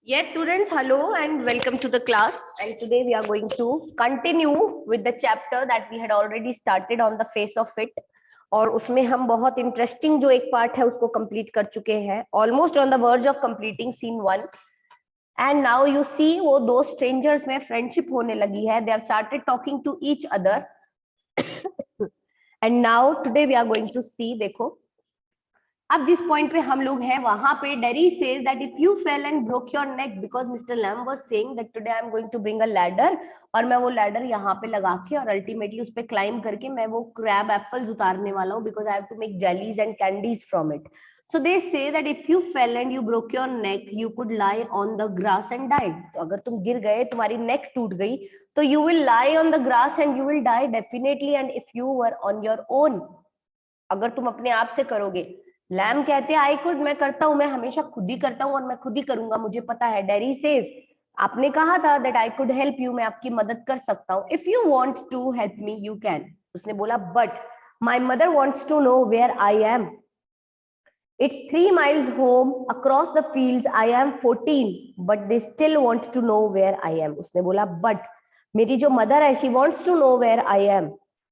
Yes, students, hello and welcome to the class. And today we are going to continue with the chapter that we had already started on the face of it. और उसमें हम बहुत interesting जो एक part है उसको complete कर चुके हैं, almost on the verge of completing scene 1. And now you see वो दो स्ट्रेंजर्स में फ्रेंडशिप होने लगी है. They have started talking to each other. And now today we are going to see, देखो अब जिस पॉइंट पे हम लोग हैं वहां पे Derry says that if you fell and broke your neck, because mister Lamb was saying that today I am going to bring a ladder, और मैं वो लैडर यहाँ पे लगा के और अल्टीमेटली उस पे क्लाइंब करके मैं वो क्रैब एप्पल्स उतारने वाला हूँ, because I have to make jellies and candies from it. So they say that if you fell and you broke your neck, you could lie on the grass and die. तो अगर तुम गिर गए, तुम्हारी नेक टूट गई, तो you will lie on the grass and you will die definitely. And if you were on your own, अगर तुम अपने आप से करोगे. लैम कहते हैं आई कुड, मैं करता हूं, मैं हमेशा खुद ही करता हूं और मैं खुद ही करूंगा, मुझे पता है. डेरी सेज आपने कहा था that I could help you, मैं आपकी मदद कर सकता हूं. If you want to help me you can. उसने बोला but my mother wants to know where I am. It's 3 miles home across the fields. I am 14, but they still want to know where I am. उसने बोला but मेरी जो mother है she wants to know where I am.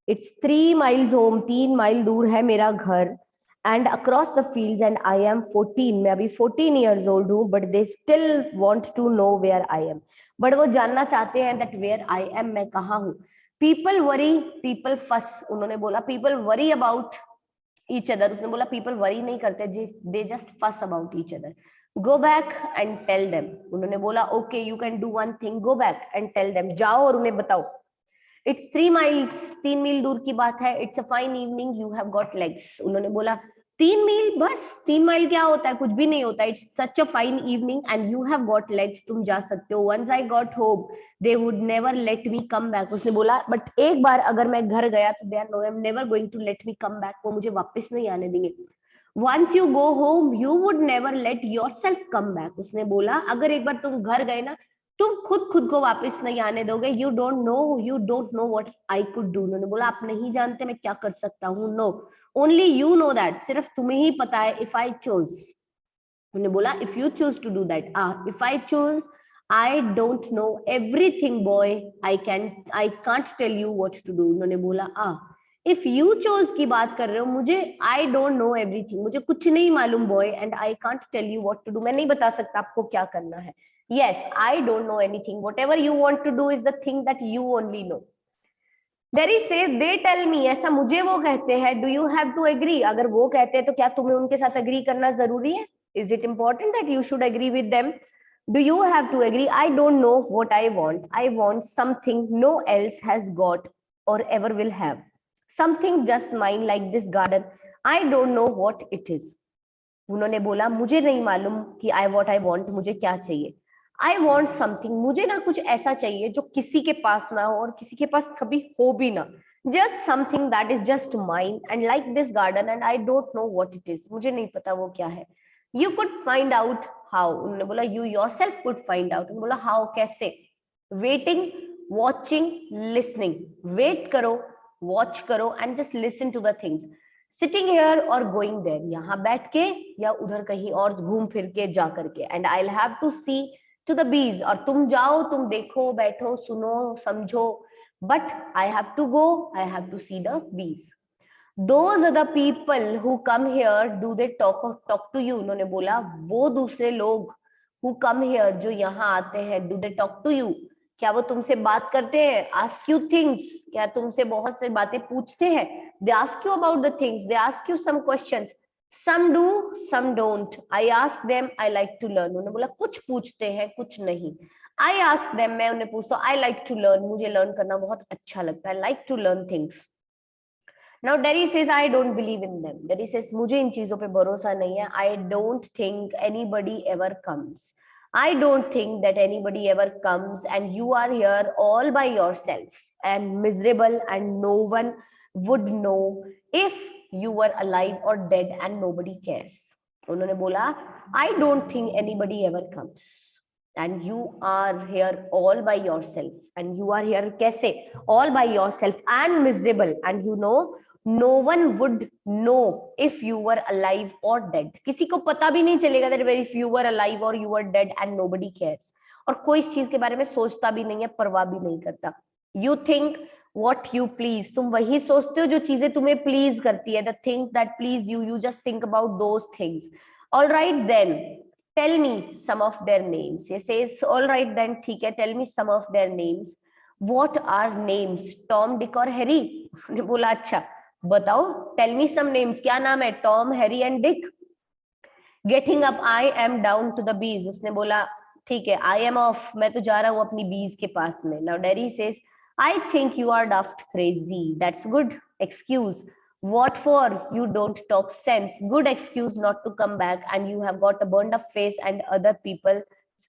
It's 3 miles home, 3 mile दूर है मेरा घर. And across the fields and I am 14, मैं अभी 14 years old हूँ, but they still want to know where I am. But वो जानना चाहते हैं that where I am, मैं कहाँ हूँ. People worry, people fuss. उन्होंने बोला people worry about each other. उसने बोला people worry नहीं करते, they just fuss about each other. Go back and tell them. उन्होंने बोला okay, you can do one thing, go back and tell them. जाओ और उन्हें बताओ. It's 3 miles, 3 मील दूर की बात है. It's a fine evening, you have got legs. उन्होंने बोला 3 मील, बस 3 माइल क्या होता है, कुछ भी नहीं होता. It's such a fine evening and you have got legs, तुम जा सकते हो. Once I got home, they would never let me come back. उसने बोला बट एक बार अगर मैं घर गया तो they are never going to let me come back. वो मुझे वापस नहीं आने देंगे. Once you go home, you would never let yourself come back. उसने बोला अगर एक बार तुम घर गए ना, तुम खुद को वापस नहीं आने दोगे. You don't know what I could do. उन्होंने बोला आप नहीं जानते मैं क्या कर सकता हूँ. No, only you know that, सिर्फ तुम्हें ही पता है. इफ आई चूज, उन्होंने बोला if you choose to do that. If I choose, I don't know everything boy, I can't tell you what to do. उन्होंने बोला इफ यू चोज की बात कर रहे हो, मुझे आई डोंट नो एवरीथिंग, मुझे कुछ नहीं मालूम boy, and I can't tell you what to do, मैं नहीं बता सकता आपको क्या करना है. Yes, I don't know anything, whatever you want to do is the thing that you only know. There is say they tell me, ऐसा मुझे वो कहते हैं. Do you have to agree, अगर वो कहते हैं तो क्या तुम्हें उनके साथ एग्री करना जरूरी है? Is it important that you should agree with them? Do you have to agree? I don't know what I want. I want something no else has got or ever will have. Something just mine like this garden. I don't know what it is. उन्होंने बोला मुझे नहीं मालूम कि I want, मुझे क्या चाहिए. I want something, मुझे ना कुछ ऐसा चाहिए जो किसी के पास ना हो और किसी के पास कभी हो भी ना. Just something that is just mine and like this garden and I don't know what it is. मुझे नहीं पता वो क्या है. You could find out how. उन्होंने बोला you yourself could find out. उन्होंने बोला how, कैसे? Waiting, watching, listening. Wait करो, watch करो and just listen to the things. Sitting here or going there, यहाँ बैठ के या उधर कहीं और घूम फिर के जा करके. And I'll have to see to the bees. और तुम जाओ, तुम देखो, बैठो, सुनो, समझो. But I have to go, I have to see the bees. Those are the people who come here, do they talk to you? उन्होंने बोला वो दूसरे लोग who come here, जो यहाँ आते हैं, do they talk to you? क्या वो तुमसे बात करते हैं? Ask you things, क्या तुमसे बहुत से बातें पूछते हैं? They ask you about the things, they ask you some questions. Some do, some don't. I ask them, I like to learn. उन्होंने बोला कुछ पूछते हैं, कुछ नहीं. I ask them, मैं उन्हें पूछता हूँ. I like to learn, मुझे learn करना बहुत अच्छा लगता है. Like to learn things. Now Derry says I don't believe in them. Derry says मुझे इन चीजों पे भरोसा नहीं है. I don't think anybody ever comes. I don't think that anybody ever comes and you are here all by yourself and miserable and no one would know if you were alive or dead and nobody cares. उन्होंने बोला I don't think anybody ever comes and you are here all by yourself and you are here कैसे all by yourself and miserable and you know no one would know if you were alive और dead, किसी को पता भी नहीं चलेगा that if you were alive और you were dead and nobody cares, और कोई इस चीज के बारे में सोचता भी नहीं है, परवाह भी नहीं करता। You think what you please, तुम वही सोचते हो जो चीजें तुम्हें प्लीज करती है, the things that please you, you just think about those things. Alright then tell me some of their names, ये सेज ऑलराइट देन, ठीक है, tell me some of their names. What are names, Tom, Dick और Harry. उसने बोला अच्छा बताओ, tell me some names, क्या नाम है Tom, Harry and Dick. Getting up I am down to the bees, उसने बोला ठीक है, आई एम ऑफ, मैं तो जा रहा हूँ अपनी बीज के पास में। Now Derry says I think you are daft crazy, that's good excuse, what for, you don't talk sense, good excuse not to come back and you have got a burned up face and other people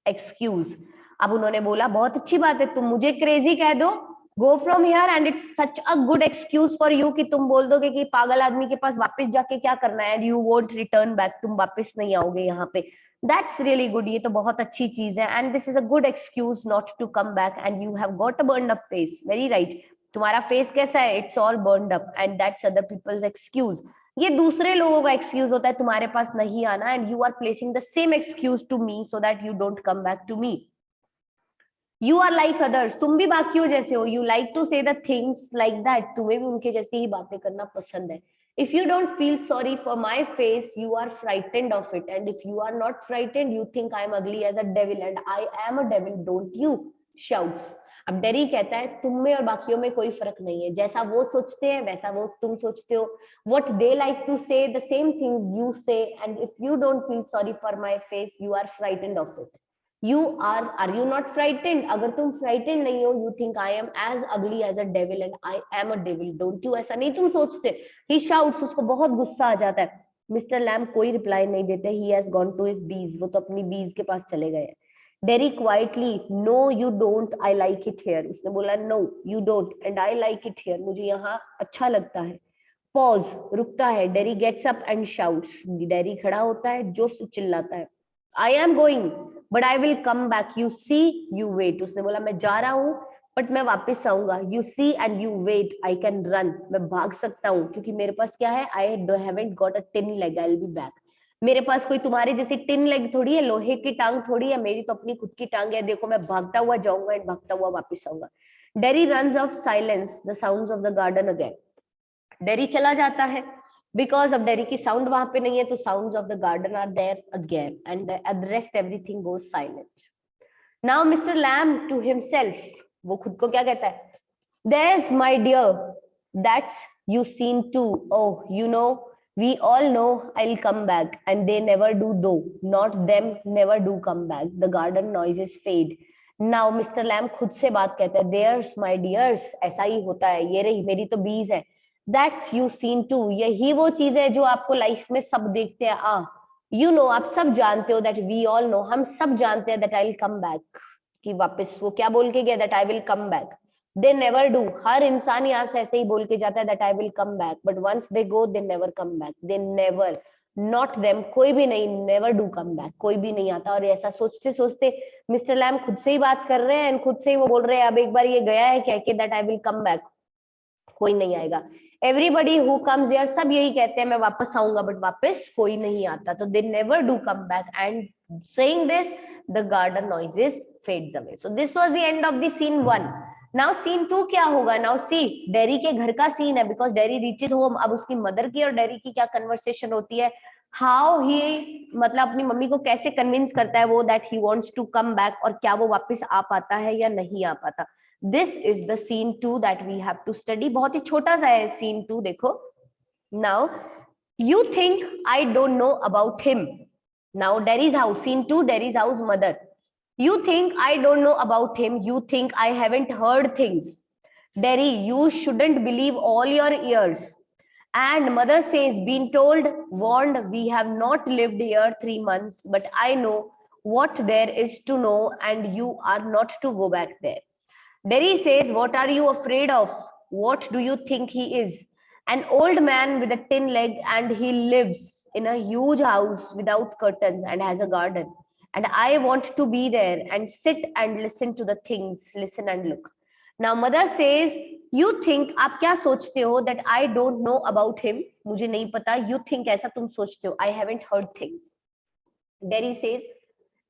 excuse। अब उन्होंने बोला बहुत अच्छी बात है, तुम मुझे crazy कह दो, go from here and it's such a good excuse for you, कि तुम बोल दोगे कि पागल आदमी के पास वापस जाके क्या करना है, and you won't return back, तुम वापस नहीं आओगे यहाँ पे। दैट्स रियली गुड, ये तो बहुत अच्छी चीज है, and this is a good excuse not to come back and you have got a burned up face, very right, तुम्हारा फेस कैसा है, it's all burned up and that's other people's excuse, ये दूसरे लोगों का एक्सक्यूज होता है तुम्हारे पास नहीं आना, and you are placing the same excuse to me so that you don't come back to me. You are like others, तुम भी बाकियों जैसे हो, you like to say the things like that, तुम्हें भी उनके जैसी ही बातें करना पसंद है। If you don't feel sorry for my face you are frightened of it, and if you are not frightened you think I M अगली as a devil and I am a devil, don't you shouts. अब Derry कहता है तुम में और बाकियों में कोई फर्क नहीं है, जैसा वो सोचते हैं वैसा वो तुम सोचते हो, what they like to say the same things you say, and if you don't feel sorry for my face you are frightened of it। you are you not frightened, अगर तुम frightened नहीं हो, you think I am as ugly as a devil and I am a devil, don't you, ऐसा नहीं तुम सोचते। he shouts, उसको बहुत गुस्सा आ जाता है। मिस्टर लैम कोई रिप्लाई नहीं देते, he has gone to his bees, वो तो अपनी बीज के पास चले गए। Derry quietly, no you don't, I like it here, उसने बोला no you don't and I like it here, मुझे यहाँ अच्छा लगता है। पॉज, रुकता है, Derry gets up and shouts, Derry खड़ा होता है, जोर से चिल्लाता है, I am going but I will come back, you see you wait, उसने बोला मैं जा रहा हूँ बट मैं वापस आऊंगा, you see and you wait, I can run, मैं भाग सकता हूँ क्योंकि मेरे पास क्या है, I haven't got a tin leg, I will be back, मेरे पास कोई तुम्हारी जैसी टिन लेग थोड़ी है, लोहे की टांग थोड़ी है, मेरी तो अपनी खुद की टांग है, देखो मैं भागता हुआ जाऊंगा एंड भागता हुआ वापस आऊंगा। Dairy runs off silence the sounds of the garden again, dairy चला जाता है, बिकॉज अब डेरी की साउंड वहां पे नहीं है, तो sounds of the garden are there again and the rest everything goes silent. Now mister Lamb to himself, वो खुद को क्या कहता है, there's my dear, that's you seen too, oh you know we all know I'll come back and they never do though, not them never do come back, the garden noises fade। now Mr. Lamb खुद से बात कहता है, there's my dears, ऐसा ही होता है, ये रही मेरी तो बीज है, that's you seen too, यही वो चीज है जो आपको लाइफ में सब देखते हैं, you know आप सब जानते हो, that we all know हम सब जानते हैं, that I'll come back, कि वापस वो क्या बोल के गया, that I will come back, they never do, हर इंसान यहाँ से ऐसे ही बोल के जाता है that I will come back, but once they go they never come back, they never, not them, कोई भी नहीं, never do come back, कोई भी नहीं आता। और ऐसा सोचते सोचते मिस्टर लैम खुद से ही बात कर रहे हैं, खुद से ही वो बोल रहे हैं अब एक बार ये गया है क्या कि that I will come back, कोई नहीं आएगा। एवरीबडी हु कम्स हियर, सब यही कहते हैं मैं वापस आऊंगा, बट वापस कोई नहीं आता, तो they never do come back, and saying this the garden noises fades away. So this was the end of the scene 1। Now scene 2 क्या होगा, नाउ सी डेरी के घर का सीन है, बिकॉज डेरी रीचेस होम, अब उसकी mother की और डेरी की क्या कन्वर्सेशन होती है, हाउ ही मतलब अपनी मम्मी को कैसे कन्विंस करता है वो that he wants to come back, और क्या वो वापस आ पाता है या नहीं आ पाता। This is the scene 2 that we have to study, बहुत ही छोटा सा है सीन 2, देखो। Now you think I don't know about him, now Derry's house, scene 2 Derry's house mother, you think I don't know about him, you think I haven't heard things, Derry you shouldn't believe all your ears, and mother says been told, warned, we have not lived here 3 months but I know what there is to know and you are not to go back there। Derry says, what are you afraid of, what do you think he is, an old man with a tin leg and he lives in a huge house without curtains and has a garden, and I want to be there and sit and listen to the things, listen and look। Now mother says, you think, आप क्या सोचते हो, that I don't know about him, मुझे नहीं पता, you think ऐसा तुम सोचते हो, I haven't heard things. Dairy says,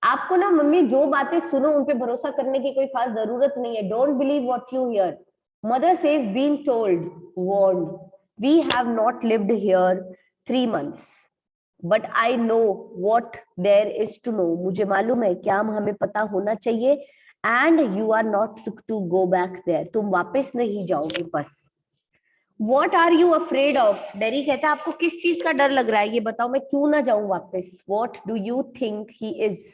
आपको ना मम्मी जो बातें सुनो उन पे भरोसा करने की कोई खास जरूरत नहीं है, don't believe what you hear. Mother says, been told, warned, we have not lived here 3 months, but I know what there is to know, मुझे मालूम है क्या हमें पता होना चाहिए, and you are not to go back there, तुम वापस नहीं जाओगे बस। What are you afraid of, Derry कहता है आपको किस चीज का डर लग रहा है, ये बताओ मैं क्यों ना जाऊं वापस। What do you think he is,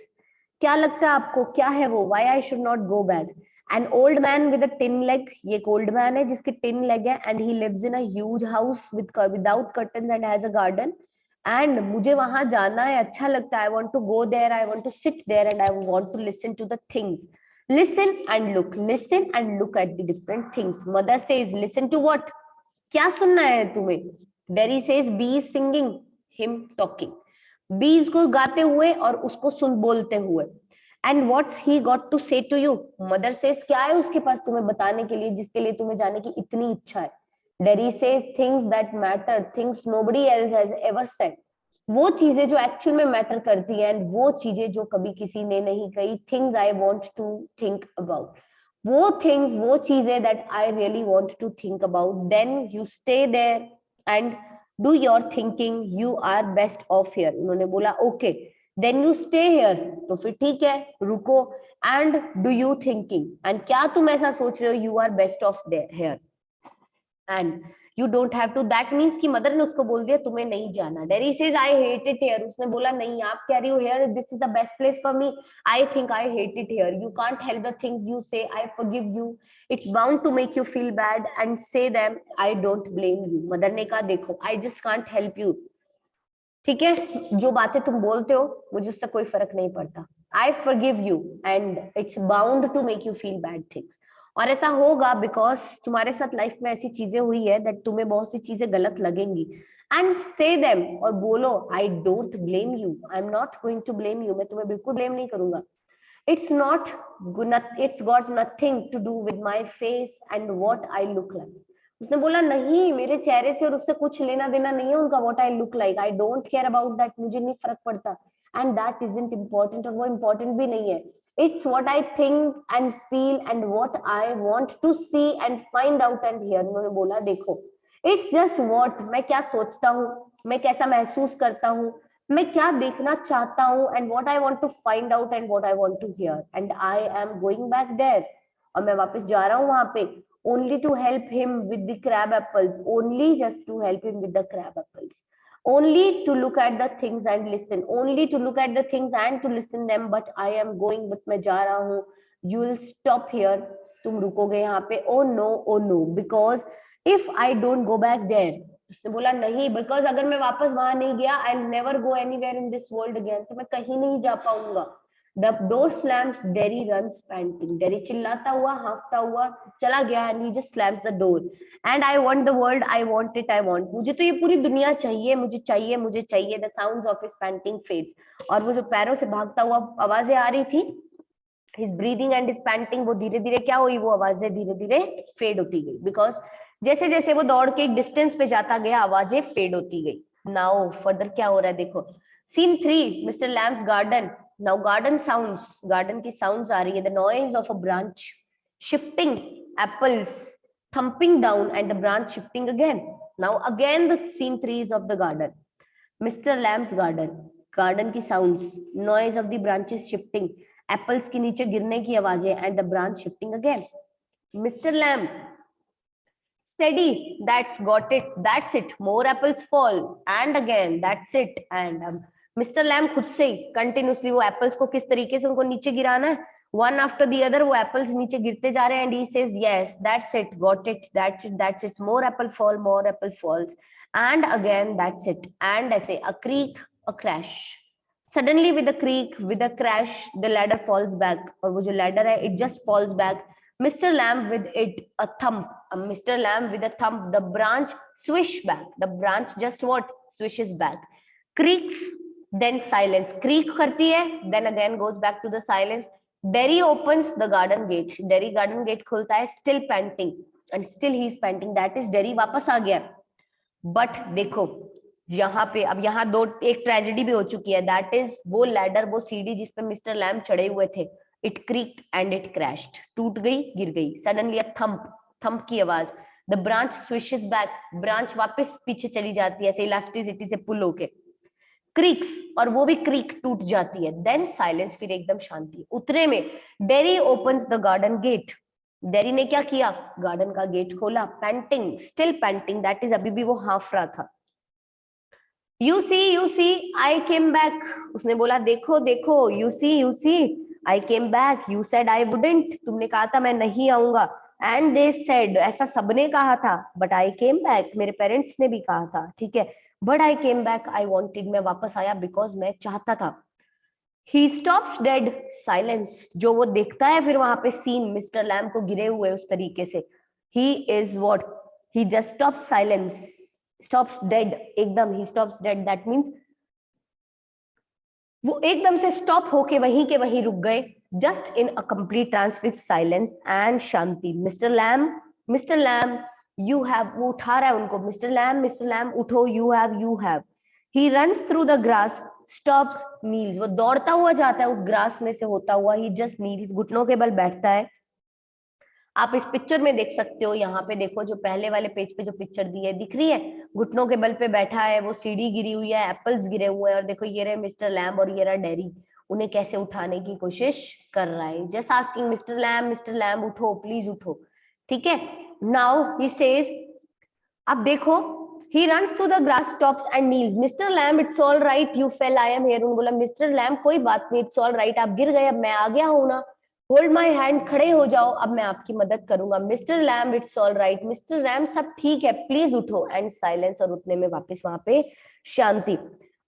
क्या लगता है आपको क्या है वो, why I should not go back. An old man with a tin leg, ये एक ओल्ड मैन है जिसके टिन लेग है, and he lives in a huge house without curtains and has a garden, and मुझे वहां जाना है, अच्छा लगता है, I want to go there, I want to sit there and I want to listen to the things, listen and look at the different things. Mother says, listen to what, क्या सुनना है तुम्हें। Derry says, bee is singing, him talking, bees को गाते हुए और उसको सुन बोलते हुए। And what's he got to say to you, mother says, क्या है उसके पास तुम्हें बताने के लिए जिसके लिए तुम्हें जाने की इतनी इच्छा है। Dairy says, things that matter, things nobody else has ever said, वो चीजें जो एक्चुअल में मैटर करती है, एंड वो चीजें जो कभी किसी ने नहीं कही, things I want to think about, वो थिंग्स, वो चीजें that I really want to think about, then you stay there and do your thinking, you are best of here. उन्होंने बोला okay, then you stay here, तो फिर ठीक है रुको, and do you thinking, and क्या तुम ऐसा सोच रहे हो, you are best of here and you don't have to, that means कि मदर ने उसको बोल दिया तुम्हें नहीं जाना। Derry says, I hate it here, उसने बोला नहीं आप कह रही हो here, this is the best place for me, I think I hate it here, you can't help the things you say, I forgive you, it's bound to make you feel bad and say them, I don't blame you. Mother ने कहा देखो, I just can't help you, ठीक है, जो बातें तुम बोलते हो मुझे उससे कोई फर्क नहीं पड़ता, I forgive you and it's bound to make you feel bad things, और ऐसा होगा बिकॉज तुम्हारे साथ लाइफ में ऐसी चीजें हुई है दैट तुम्हें बहुत सी चीजें गलत लगेंगी, एंड से देम, और बोलो I don't blame you, I am not going to blame you, मैं तुम्हें बिल्कुल ब्लेम नहीं करूंगा, it's not, it's got nothing to do with my face and what I look like. उसने बोला नहीं, मेरे चेहरे से और उससे कुछ लेना देना नहीं है उनका, what I look like, I don't care about that, मुझे नहीं फर्क पड़ता, एंड दैट इजंट इम्पोर्टेंट, और वो इम्पोर्टेंट भी नहीं है, it's what I think and feel and what I want to see and find out and hear. उन्होंने बोला देखो, इट्स जस्ट व्हाट, मैं क्या सोचता हूँ, मैं कैसा महसूस करता हूँ, मैं क्या देखना चाहता हूँ, and what I want to find out and what I want to hear, and I am going back there, और मैं वापस जा रहा हूँ वहां पे, only to help him with the crab apples, only just to help him with the crab apples, only to look at the things and listen, only to look at the things and to listen them, but I am going, but मैं जा रहा हूँ, you will stop here, तुम रुकोगे यहाँ पे, oh no, because if I don't go back there, उसने बोला नहीं, बिकॉज अगर मैं वापस वहां नहीं गया, I never go anywhere in this world again, तो मैं कहीं नहीं जा पाऊंगा। The door slams, Derry runs panting. Derry चिल्लाता हुआ, हाँफता हुआ चला गया, and he just slams the door. And I want the world, I want it, I want. मुझे तो ये पूरी दुनिया चाहिए, मुझे चाहिए, मुझे चाहिए. The sounds of his panting fades. और वो जो पैरों से भागता हुआ आवाजें आ रही थी, his breathing and his panting, वो धीरे धीरे क्या हुई, वो आवाजें धीरे धीरे फेड होती गई, बिकॉज जैसे जैसे वो दौड़ के एक डिस्टेंस पे जाता गया, आवाजें फेड होती गई। नाउ फर्दर क्या हो रहा है देखो, scene 3, mister Lamb's garden. Now garden sounds, garden की साउंड्स आ रही है, the noise of a branch shifting, apples thumping down and the branch shifting again. Now again the scene 3 is of the garden, mister Lamb's garden, garden की sounds, noise of the branches shifting, apples के नीचे गिरने की आवाजें, and the branch shifting again. Mister Lamb, steady, that's got it, that's it, more apples fall, and again that's it, and mister Lamb खुद से ही continuously वो apples को किस तरीके से उनको नीचे गिराना है, वन आफ्टर दी अदर वो एप्पल्स नीचे गिरते जा रहे हैं, and he says yes that's it, got it, that's it, more apple falls, and again that's it, and ऐसे a creak, a crash, suddenly with a creak, with a crash, the ladder falls back, और वो जो ladder है it just falls back, Mr. Lamb with it a thump, Mr. Lamb with a thump, the branch swish back, the branch just what, swishes back, creaks, then silence, creak करती है, then again goes back to the silence, Derry opens the garden gate, Derry garden gate खुलता है, still panting, and still he is painting, that is dairy वापस आ गया। But देखो यहाँ पे अब यहाँ दो एक ट्रेजेडी भी हो चुकी है, दैट इज वो लैडर, वो सीढ़ी जिसपे मिस्टर लैम्ब चढ़े हुए थे, इट क्रीक्ड एंड इट क्रैश्ड, टूट गई, गिर गई। सडनली अ थंप, थंप की आवाज, द ब्रांच स्विशेस बैक, ब्रांच वापस पीछे चली जाती है ऐसे इलास्टिसिटी से पुल होके, क्रीक्स, और वो भी क्रीक टूट जाती है। देन साइलेंस, फिर एकदम शांति। उतरे में Derry opens the garden gate, Derry ने क्या किया, गार्डन का गेट खोला, painting, still painting, that is अभी भी वो हाफ रहा था। You see I came back, उसने बोला देखो देखो, you see I came back, you said I wouldn't, तुमने कहा था मैं नहीं आऊंगा, एंड दे सेड, ऐसा सबने कहा था, बट आई केम बैक, मेरे पेरेंट्स ने भी कहा था, ठीक है, but I came back, I wanted, मैं वापस आया, बिकॉज मैं चाहता था। ही स्टॉप्स डेड, साइलेंस, जो वो देखता है फिर वहां पे सीन मिस्टर लैम्ब को गिरे हुए उस तरीके से, he is what, he just stops silence, stops dead, एकदम ही स्टॉप्स डेड, दैट मीन्स वो एकदम से स्टॉप होके वहीं के वहीं रुक गए, just in a complete ट्रांसफिक्स silence and Shanti. Mister lamb you have, वो उठा रहा है उनको, मिस्टर लैम्ब उठो, you have, he runs through the grass, stops, Niels, वो दौड़ता हुआ जाता है उस ग्रास में से होता हुआ, ही जस्ट नील्स, घुटनों के बल बैठता है। आप इस पिक्चर में देख सकते हो, यहाँ पे देखो जो पहले वाले पेज पे जो पिक्चर दी है दिख रही है, घुटनों के बल पे बैठा है, वो सीढ़ी गिरी हुई है, एप्पल्स गिरे हुए हैं, और देखो ये रहे मिस्टर लैम्ब और ये रहा डेरी, उन्हें कैसे उठाने की कोशिश कर रहा है, जस्ट आस्किंग मिस्टर लैम्ब उठो, प्लीज उठो, ठीक है। नाउ ही सेज, अब देखो, he runs to the grass tops and kneels, Mr. Lamb it's all right you fell, I am here, उन्होंने बोला मिस्टर लैम्ब कोई बात नहीं, it's all right, आप गिर गए, अब मैं आ गया हूं ना, होल्ड माई हैंड, खड़े हो जाओ, अब मैं आपकी मदद करूंगा, mister lamb it's all right, mister lamb सब ठीक है, प्लीज उठो, एंड साइलेंस, और उठने में वापस वहां पे शांति।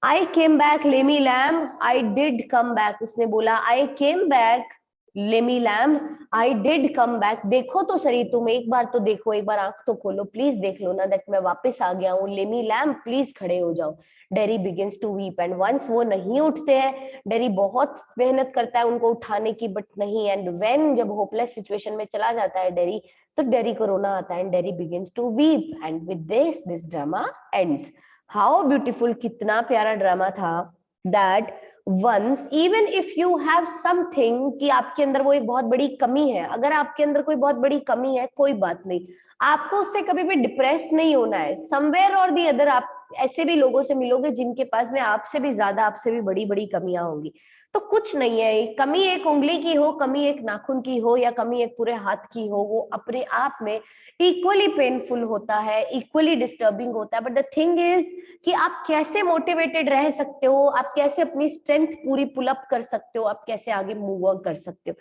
I came back Lamey Lamb, I did come back, उसने बोला I came back Lamey Lamb, I did come back, देखो तो सही तुम, एक बार तो देखो, एक बार आंख तो खोलो, प्लीज देख लो ना दैट मैं वापस आ गया हूँ, लेमी लैम्ब प्लीज खड़े हो जाओ। Derry begins to weep, and once वो नहीं उठते हैं, डेरी बहुत मेहनत करता है उनको उठाने की, बट नहीं, एंड व्हेन जब होपलेस सिचुएशन में चला जाता है डेरी, तो डेरी को रोना आता है, and Derry begins to weep, and with this drama ends. How beautiful, कितना प्यारा ड्रामा था, that once even if you have something, कि आपके अंदर वो एक बहुत बड़ी कमी है, अगर आपके अंदर कोई बहुत बड़ी कमी है, कोई बात नहीं, आपको उससे कभी भी डिप्रेस नहीं होना है, समवेयर और दी अदर आप ऐसे भी लोगों से मिलोगे जिनके पास में आपसे भी ज्यादा, आपसे भी बड़ी बड़ी कमियां होंगी, तो कुछ नहीं है, कमी एक उंगली की हो, कमी एक नाखून की हो, या कमी एक पूरे हाथ की हो, वो अपने आप में इक्वली पेनफुल होता है, इक्वली डिस्टर्बिंग होता है, बट द थिंग इज कि आप कैसे मोटिवेटेड रह सकते हो, आप कैसे अपनी स्ट्रेंथ पूरी पुल अप कर सकते हो, आप कैसे आगे मूव ऑन कर सकते हो।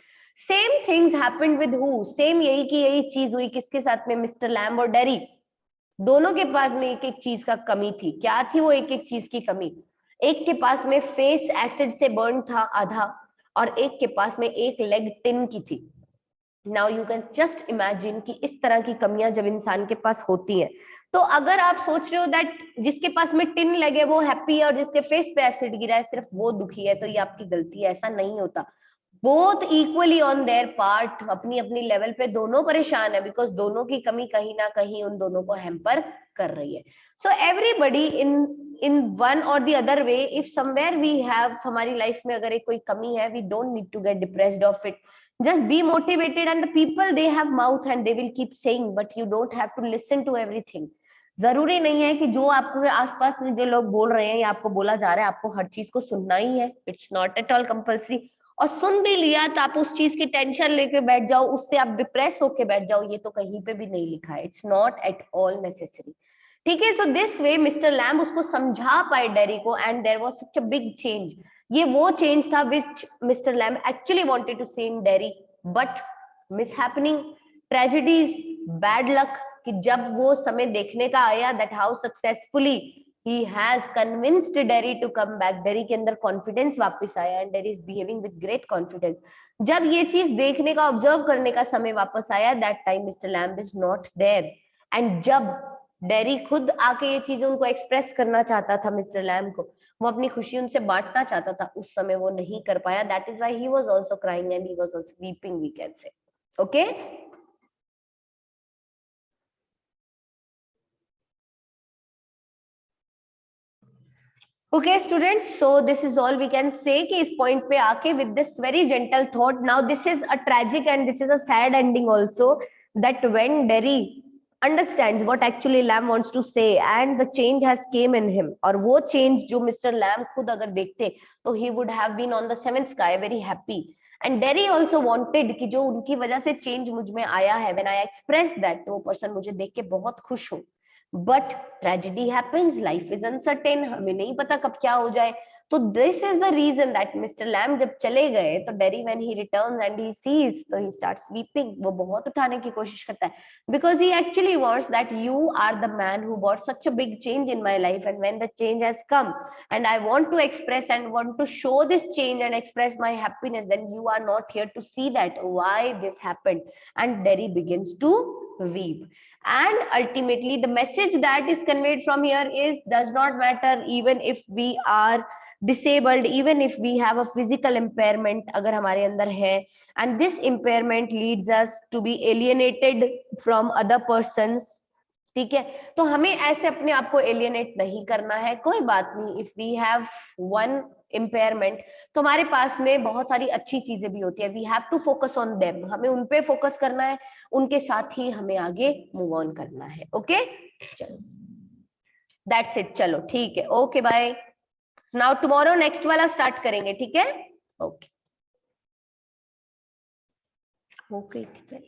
Same things happened with who, same यही की यही चीज हुई किसके साथ में, मिस्टर लैम्ब और डेरी, दोनों के पास में एक एक चीज का कमी थी, क्या थी वो एक एक चीज की कमी, एक के पास में फेस एसिड से बर्न था आधा, और एक के पास में एक लेग टिन की थी। Now you can just imagine कि इस तरह की कमियां जब इंसान के पास होती हैं, तो अगर आप सोच रहे हो दैट जिसके पास में टिन लगे वो हैप्पी है और जिसके फेस पे एसिड गिरा है सिर्फ वो दुखी है, तो ये आपकी गलती है, ऐसा नहीं होता। Both equally on their part, अपनी अपनी लेवल पे दोनों परेशान है, बिकॉज दोनों की कमी कहीं ना कहीं उन दोनों को हैम्पर कर रही है। सो एवरीबडी इन वन और the other way, if somewhere we have, हमारी लाइफ में अगर एक कोई कमी है, we don't need to get depressed of it, just be motivated, and the people they have mouth and they will keep saying, but you don't have to listen to everything। जरूरी नहीं है कि जो आपको आसपास में जो लोग बोल रहे हैं या आपको बोला जा रहा है आपको हर चीज को सुनना ही है, it's not at all compulsory. और सुन भी लिया तो आप उस चीज की टेंशन लेके बैठ जाओ, उससे आप डिप्रेस होके बैठ जाओ, ये तो कहीं पे भी नहीं लिखा है, it's not at all necessary, ठीक है। So this way mister Lamb उसको समझा पाए डेरी को, and there was such a big change, ये वो चेंज था which mister Lamb actually wanted to see in Derry, but mishappening, tragedies, bad luck, कि जब वो समय देखने का आया that how successfully he has convinced Derry to come back, Derry के अंदर कॉन्फिडेंस वापस आया, and dairy is behaving with great confidence, जब ये चीज देखने का, ऑब्जर्व करने का समय वापस आया, that time mister Lamb is not there, and जब डेरी खुद आके ये चीजें उनको एक्सप्रेस करना चाहता था मिस्टर लैम्ब को, वो अपनी खुशी उनसे बांटना चाहता था, उस समय वो नहीं कर पाया, that is why he was also crying and he was also weeping, we can say, okay. Okay, students, so this is all we can say कि इस point पे आके with this very gentle thought, now this is a tragic and this is a sad ending also, that when Derry understands what actually Lamb wants to say and the change has came in him, और वो change जो Mr. Lamb खुद अगर देखते तो he would have been on the seventh sky very happy. And Derry also wanted कि जो उनकी वजह से change मुझ में आया है, when I expressed that, तो वो person मुझे देख के बहुत खुश हो. But tragedy happens, life is uncertain, हमें नहीं पता कब क्या हो जाए. तो this is the reason that mister Lamb जब चले गए तो Derry when he returns and he sees, तो ही स्टार्ट्स वीपिंग, वो बहुत उठाने की कोशिश करता है, because he actually wants that you are the man who bought such a big change in my life, and when the change has come and I want to express and want to show this change and express my happiness, then you are not here to see that why this happened. And Derry begins to weep. And ultimately the message that is conveyed from here is, does not matter even if we are disabled, even if we have a physical impairment अगर हमारे अंदर है, and this impairment leads us to be alienated from other persons. ठीक है, तो हमें ऐसे अपने आप को एलियनेट नहीं करना है, कोई बात नहीं. If we have one impairment तो हमारे पास में बहुत सारी अच्छी चीजें भी होती है, we have to focus on them, हमें उन पे फोकस करना है, उनके साथ ही हमें आगे मूव ऑन करना है. ओके, चलो दैट्स इट, चलो ठीक है, okay bye. Now tomorrow next वाला स्टार्ट करेंगे, ठीक है. ओके ओके, ठीक है.